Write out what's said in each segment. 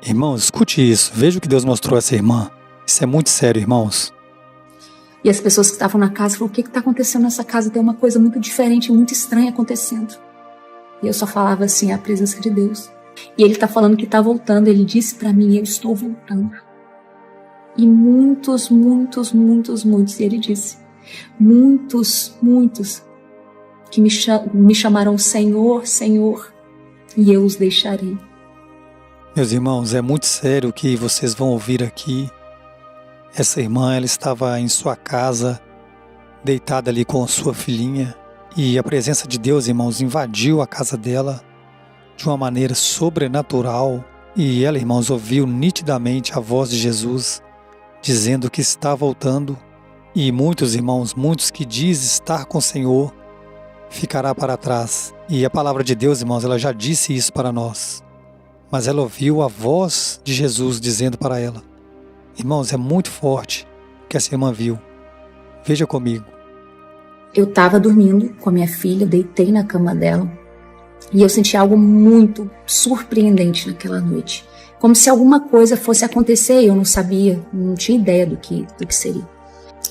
Irmãos, escute isso. Veja o que Deus mostrou a essa irmã. Isso é muito sério, irmãos. E as pessoas que estavam na casa falaram: o que está acontecendo nessa casa? Tem uma coisa muito diferente, muito estranha acontecendo. E eu só falava assim: é a presença de Deus. E ele está falando que está voltando. Ele disse para mim: eu estou voltando. E muitos, e ele disse, muitos que me chamarão Senhor, Senhor, e eu os deixarei. Meus irmãos, é muito sério o que vocês vão ouvir aqui. Essa irmã, ela estava em sua casa, deitada ali com sua filhinha, e a presença de Deus, irmãos, invadiu a casa dela de uma maneira sobrenatural, e ela, irmãos, ouviu nitidamente a voz de Jesus dizendo que está voltando, e muitos, irmãos, muitos que diz estar com o Senhor, ficará para trás. E a palavra de Deus, irmãos, ela já disse isso para nós, mas ela ouviu a voz de Jesus dizendo para ela. Irmãos, é muito forte o que essa irmã viu. Veja comigo. Eu estava dormindo com a minha filha, eu deitei na cama dela, e eu senti algo muito surpreendente naquela noite. Como se alguma coisa fosse acontecer e eu não sabia, não tinha ideia do que seria.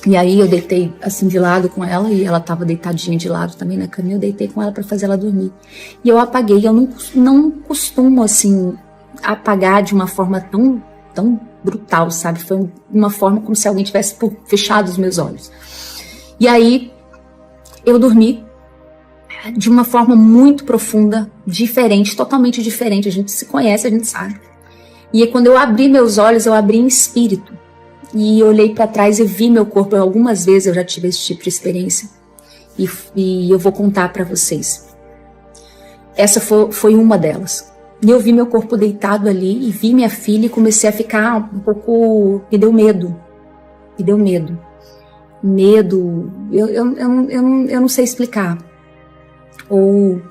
E aí eu deitei assim de lado com ela, e ela estava deitadinha de lado também na cama, e eu deitei com ela para fazer ela dormir. E eu apaguei. Eu não costumo assim apagar de uma forma tão brutal, sabe? Foi uma forma como se alguém tivesse fechado os meus olhos. E aí eu dormi de uma forma muito profunda, diferente, totalmente diferente. A gente se conhece, a gente sabe. E quando eu abri meus olhos, eu abri em espírito. E olhei para trás e vi meu corpo. Algumas vezes eu já tive esse tipo de experiência. E eu vou contar para vocês. Essa foi uma delas. E eu vi meu corpo deitado ali, e vi minha filha, e comecei a ficar um pouco... Me deu medo. Medo. Eu não sei explicar. Ou...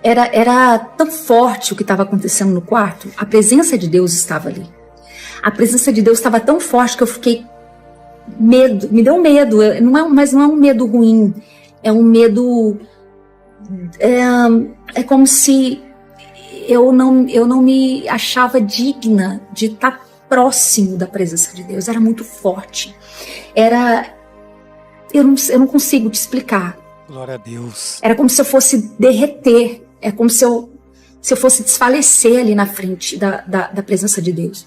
Era tão forte o que estava acontecendo no quarto. A presença de Deus estava ali. A presença de Deus estava tão forte que eu fiquei... Medo. Me deu medo. Mas não é um medo ruim. É um medo... É como se eu não me achava digna de estar próximo da presença de Deus. Era muito forte. Eu não consigo te explicar. Glória a Deus. Era como se eu fosse derreter. É como se eu fosse desfalecer ali na frente da presença de Deus.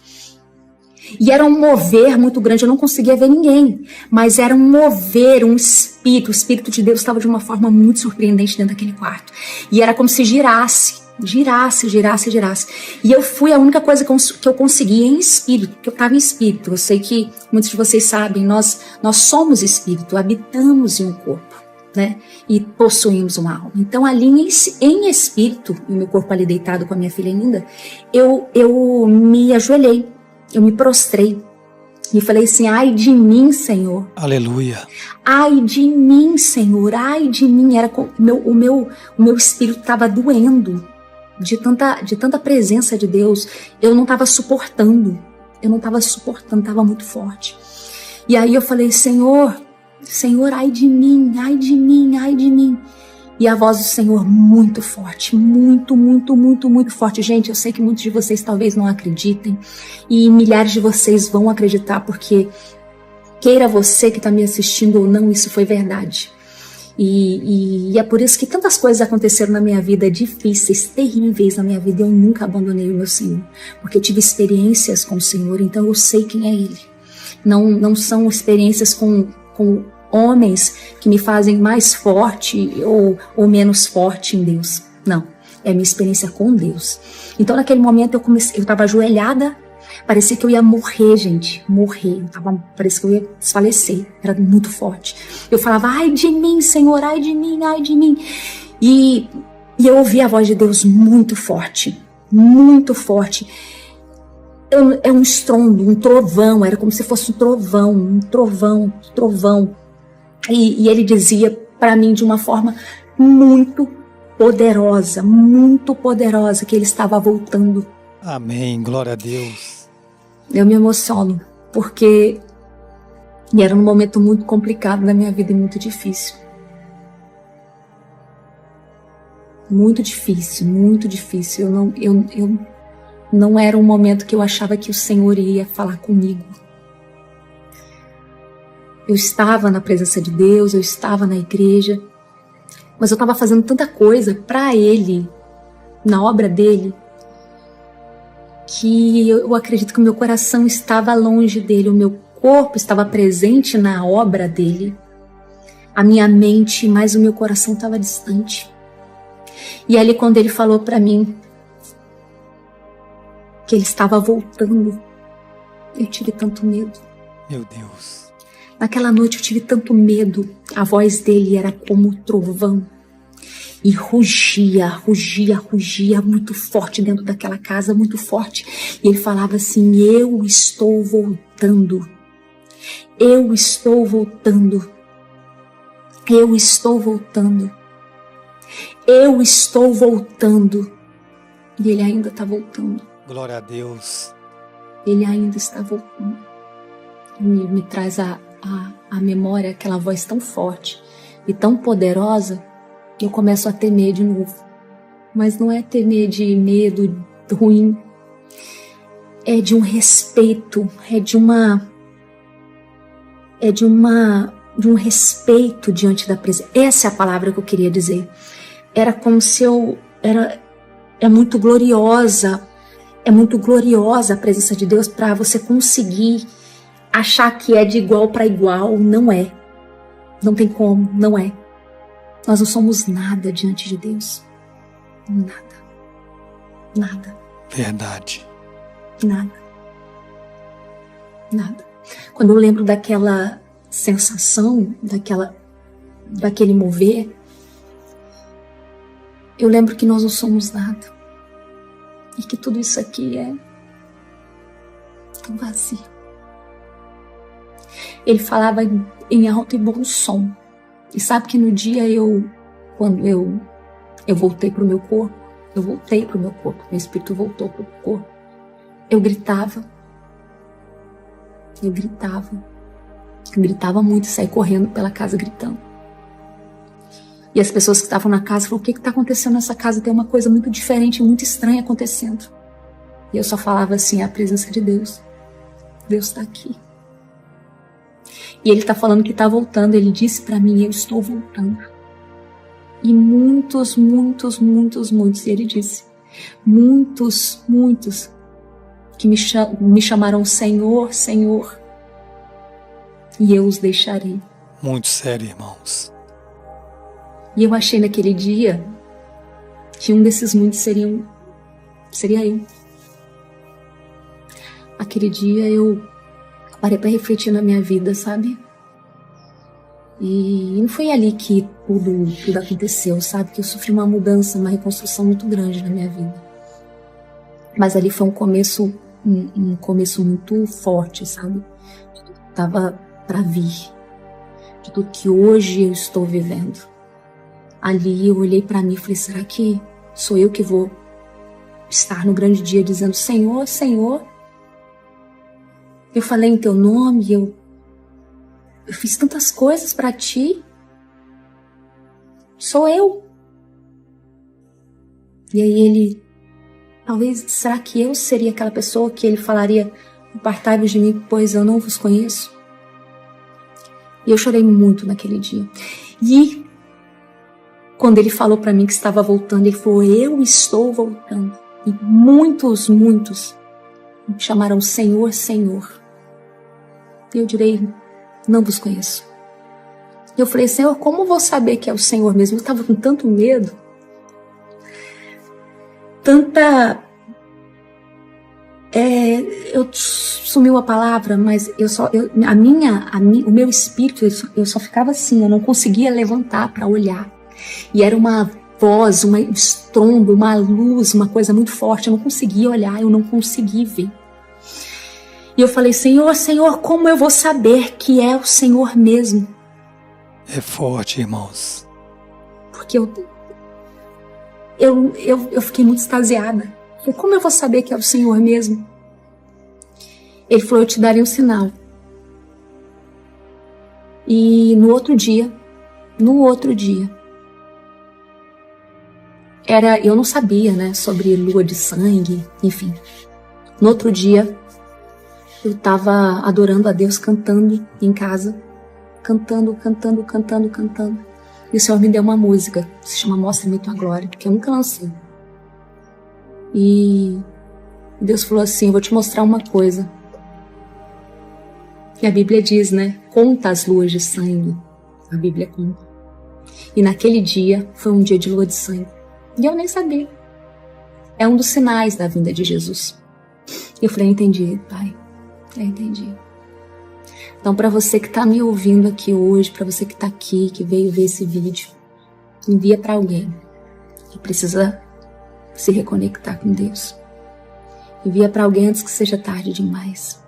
E era um mover muito grande. Eu não conseguia ver ninguém, mas era um mover, um espírito. O Espírito de Deus estava de uma forma muito surpreendente dentro daquele quarto. E era como se girasse. E eu fui a única coisa que eu consegui em espírito, que eu estava em espírito. Eu sei que muitos de vocês sabem, nós somos espírito, habitamos em um corpo, né? E possuímos uma alma. Então ali em espírito, e meu corpo ali deitado com a minha filha ainda, eu me ajoelhei, eu me prostrei e falei assim: ai de mim, Senhor. Aleluia. Ai de mim, Senhor, ai de mim. O meu espírito estava doendo de tanta presença de Deus. Eu não estava suportando, estava muito forte. E aí eu falei: Senhor, ai de mim. E a voz do Senhor muito forte, muito forte. Gente, eu sei que muitos de vocês talvez não acreditem, e milhares de vocês vão acreditar, porque queira você que está me assistindo ou não, isso foi verdade. E é por isso que tantas coisas aconteceram na minha vida, difíceis, terríveis na minha vida, e eu nunca abandonei o meu Senhor, porque eu tive experiências com o Senhor, então eu sei quem é Ele. Não são experiências com homens que me fazem mais forte ou menos forte em Deus. Não, é a minha experiência com Deus. Então naquele momento eu estava ajoelhada, parecia que eu ia morrer, gente, parecia que eu ia desfalecer, era muito forte. Eu falava: ai de mim, Senhor, ai de mim. E eu ouvi a voz de Deus muito forte. É um estrondo, um trovão, era como se fosse um trovão. E ele dizia para mim de uma forma muito poderosa, que ele estava voltando. Amém, glória a Deus. Eu me emociono, porque era um momento muito complicado da minha vida e muito difícil. Muito difícil. Eu não era um momento que eu achava que o Senhor ia falar comigo. Eu estava na presença de Deus, eu estava na igreja, mas eu estava fazendo tanta coisa para Ele, na obra dele, que eu acredito que o meu coração estava longe dele, o meu corpo estava presente na obra dele, a minha mente, mas o meu coração estava distante. E ali quando ele falou para mim que ele estava voltando, eu tive tanto medo. Meu Deus. Naquela noite eu tive tanto medo. A voz dele era como trovão. E rugia muito forte dentro daquela casa, muito forte. E ele falava assim: eu estou voltando. Eu estou voltando. Eu estou voltando. Eu estou voltando. E ele ainda está voltando. Glória a Deus. Ele ainda está voltando. Me traz a memória aquela voz tão forte e tão poderosa, que eu começo a temer de novo. Mas não é temer de medo ruim. É de um respeito, é de um respeito diante da presença. Essa é a palavra que eu queria dizer. Era como se é muito gloriosa a presença de Deus para você conseguir achar que é de igual para igual. Não é. Não tem como, não é. Nós não somos nada diante de Deus. Nada. Nada. Verdade. Nada. Nada. Quando eu lembro daquela sensação, daquele mover, eu lembro que nós não somos nada. E que tudo isso aqui é tão vazio. Ele falava em alto e bom som. E sabe que no dia quando eu voltei pro meu corpo, meu espírito voltou pro corpo, eu gritava muito, saí correndo pela casa gritando. E as pessoas que estavam na casa falaram: o que está acontecendo nessa casa? Tem uma coisa muito diferente, muito estranha acontecendo. E eu só falava assim: é a presença de Deus. Deus está aqui. E ele está falando que está voltando. Ele disse para mim: eu estou voltando. E muitos, e ele disse, muitos que me chamarão Senhor, Senhor, e eu os deixarei. Muito sério, irmãos. E eu achei naquele dia que um desses muitos seria eu. Aquele dia eu parei para refletir na minha vida, sabe? E não foi ali que tudo aconteceu, sabe? Que eu sofri uma mudança, uma reconstrução muito grande na minha vida. Mas ali foi um começo muito forte, sabe? De tudo que estava para vir, de tudo que hoje eu estou vivendo. Ali eu olhei para mim e falei: será que sou eu que vou estar no grande dia dizendo: Senhor, Senhor? Eu falei em teu nome, eu fiz tantas coisas para ti. Sou eu. E aí ele, talvez, será que eu seria aquela pessoa que ele falaria: apartai-vos de mim, pois eu não vos conheço? E eu chorei muito naquele dia. E quando ele falou para mim que estava voltando, ele falou: eu estou voltando. E muitos me chamarão Senhor, Senhor. E eu direi: não vos conheço. E eu falei: Senhor, como vou saber que é o Senhor mesmo? Eu estava com tanto medo, eu sumiu a palavra, mas o meu espírito, eu só ficava assim, eu não conseguia levantar para olhar. E era uma voz, um estrondo, uma luz, uma coisa muito forte, eu não conseguia olhar, eu não conseguia ver. E eu falei: Senhor, Senhor, como eu vou saber que é o Senhor mesmo? É forte, irmãos. Porque eu fiquei muito extasiada. Falei: como eu vou saber que é o Senhor mesmo? Ele falou: eu te darei um sinal. E no outro dia, eu não sabia, né, sobre lua de sangue, enfim. No outro dia, eu estava adorando a Deus, cantando em casa, cantando. E o Senhor me deu uma música, se chama Mostra-me Tua Glória, que eu nunca lancei. E Deus falou assim, eu vou te mostrar uma coisa. E a Bíblia diz, né, conta as luas de sangue. A Bíblia conta. E naquele dia, foi um dia de lua de sangue. E eu nem sabia. É um dos sinais da vinda de Jesus. E eu falei, entendi, Pai. Eu entendi. Então, para você que está me ouvindo aqui hoje, para você que está aqui, que veio ver esse vídeo, envia para alguém que precisa se reconectar com Deus. Envia para alguém antes que seja tarde demais.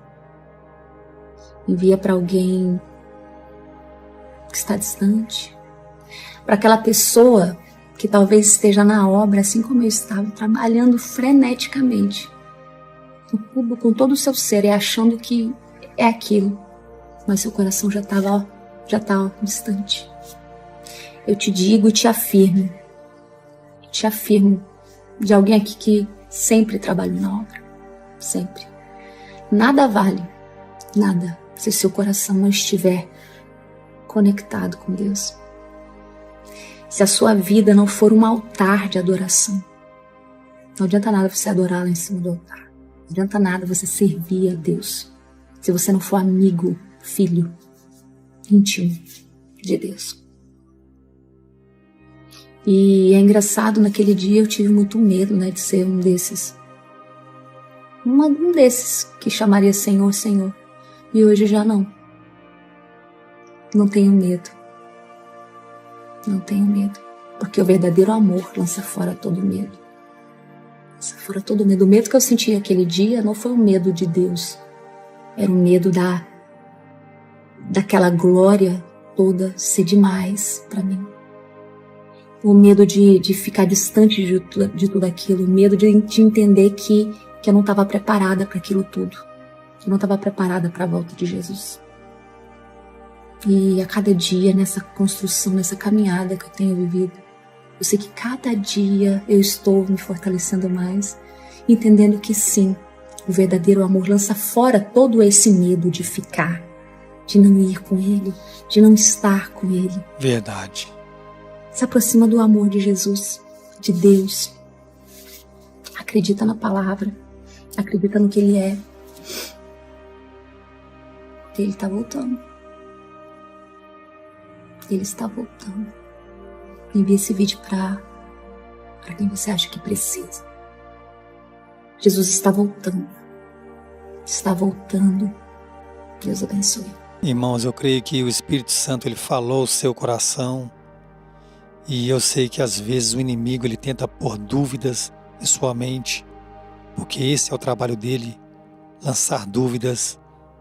Envia para alguém que está distante. Para aquela pessoa que talvez esteja na obra, assim como eu estava, trabalhando freneticamente, com todo o seu ser e achando que é aquilo, mas seu coração já está distante. Eu te digo e te afirmo de alguém aqui que sempre trabalhou na obra, sempre. Nada vale, nada, se seu coração não estiver conectado com Deus. Se a sua vida não for um altar de adoração, não adianta nada você adorar lá em cima do altar. Não adianta nada você servir a Deus se você não for amigo, filho, íntimo de Deus. E é engraçado, naquele dia eu tive muito medo, né, de ser um desses que chamaria Senhor, Senhor. E hoje já não. Não tenho medo. Não tenho medo. Porque o verdadeiro amor lança fora todo medo. Lança fora todo medo. O medo que eu senti aquele dia não foi o medo de Deus. Era o medo daquela glória toda ser demais para mim. O medo de ficar distante de tudo aquilo. O medo de entender que eu não estava preparada para aquilo tudo. Eu não estava preparada para a volta de Jesus. E a cada dia, nessa construção, nessa caminhada que eu tenho vivido, eu sei que cada dia eu estou me fortalecendo mais, entendendo que sim, o verdadeiro amor lança fora todo esse medo de ficar, de não ir com Ele, de não estar com Ele. Verdade. Se aproxima do amor de Jesus, de Deus. Acredita na palavra, acredita no que Ele é. Porque Ele está voltando. Ele está voltando. Envie esse vídeo para quem você acha que precisa. Jesus está voltando. Está voltando. Deus abençoe. Irmãos, eu creio que o Espírito Santo ele falou o seu coração. E eu sei que às vezes o inimigo ele tenta pôr dúvidas em sua mente. Porque esse é o trabalho dele. Lançar dúvidas.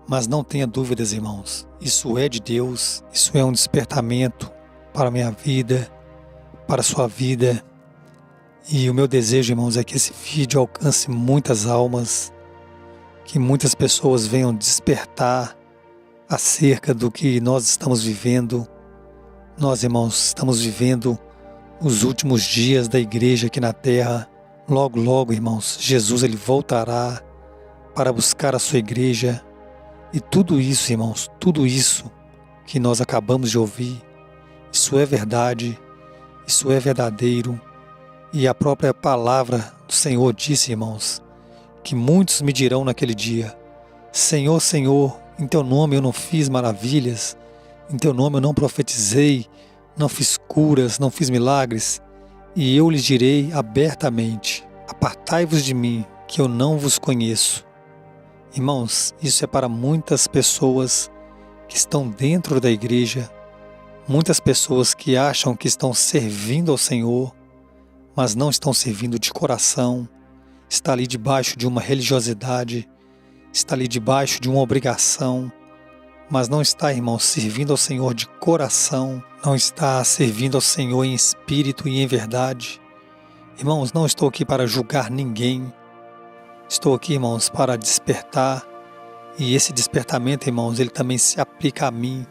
Mas não tenha dúvidas, irmãos. Isso é de Deus. Isso é um despertamento para a minha vida, para a sua vida. E o meu desejo, irmãos, é que esse vídeo alcance muitas almas, que muitas pessoas venham despertar acerca do que nós estamos vivendo. Nós, irmãos, estamos vivendo os últimos dias da igreja aqui na terra. Logo, logo, irmãos, Jesus ele voltará para buscar a sua igreja. E tudo isso, irmãos, tudo isso que nós acabamos de ouvir, isso é verdade, isso é verdadeiro. E a própria palavra do Senhor disse, irmãos, que muitos me dirão naquele dia: Senhor, Senhor, em Teu nome eu não fiz maravilhas, em Teu nome eu não profetizei, não fiz curas, não fiz milagres. E eu lhes direi abertamente: apartai-vos de mim, que eu não vos conheço. Irmãos, isso é para muitas pessoas que estão dentro da igreja, muitas pessoas que acham que estão servindo ao Senhor, mas não estão servindo de coração, está ali debaixo de uma religiosidade, está ali debaixo de uma obrigação, mas não está, irmãos, servindo ao Senhor de coração, não está servindo ao Senhor em espírito e em verdade. Irmãos, não estou aqui para julgar ninguém. Estou aqui, irmãos, para despertar, e esse despertamento, irmãos, ele também se aplica a mim,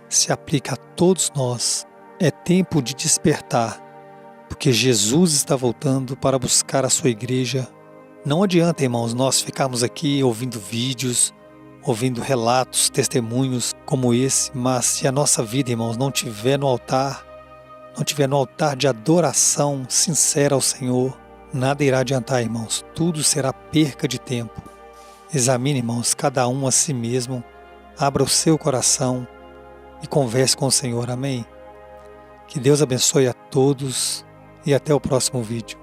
se aplica a todos nós. É tempo de despertar porque Jesus está voltando para buscar a sua igreja. Não adianta, irmãos, nós ficarmos aqui ouvindo vídeos, ouvindo relatos, testemunhos como esse, mas se a nossa vida, irmãos, não tiver no altar de adoração sincera ao Senhor, nada irá adiantar, irmãos. Tudo será perca de tempo. Examine, irmãos, cada um a si mesmo, abra o seu coração e converse com o Senhor. Amém? Que Deus abençoe a todos e até o próximo vídeo.